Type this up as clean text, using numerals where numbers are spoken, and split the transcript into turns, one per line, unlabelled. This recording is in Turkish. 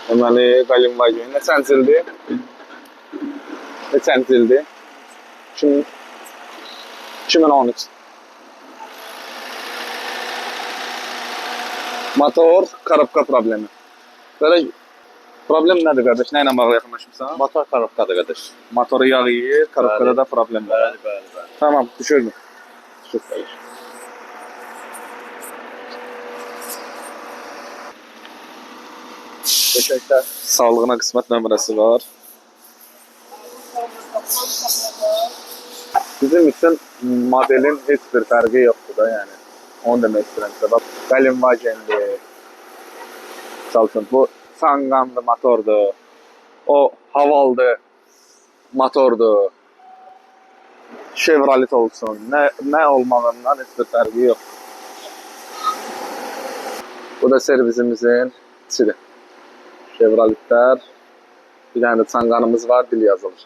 Deməli, Galimvagen neçənci ildir? Neçənci ildir? 2013. Motor, korobka problemi. Böyle problem nədir qardaş? Nə ilə bağlı yaxınlaşmışsan?
Motor korobkadır qardaş.
Motoru yağ yiyir, korobkada
Bəli.
da problem var.
Bəli.
Tamam, düşürdüm. Düşür.
Teşekkürler.
Sağlığına qismət nömrəsi var. Bizim üçün modelin heç bir fərqi yoxdur da, yəni. Onu demək istəyirəm sizə. Bax, Galimvagendir. Çalışın, bu Sanganlı motordur. O Havaldı motordur. Chevrolet olsun. Nə olmağından heç bir fərqi yox. Bu da servisimizin içidir. Chevroletlər. Bir tane de Sanganımız var, dil yazılır.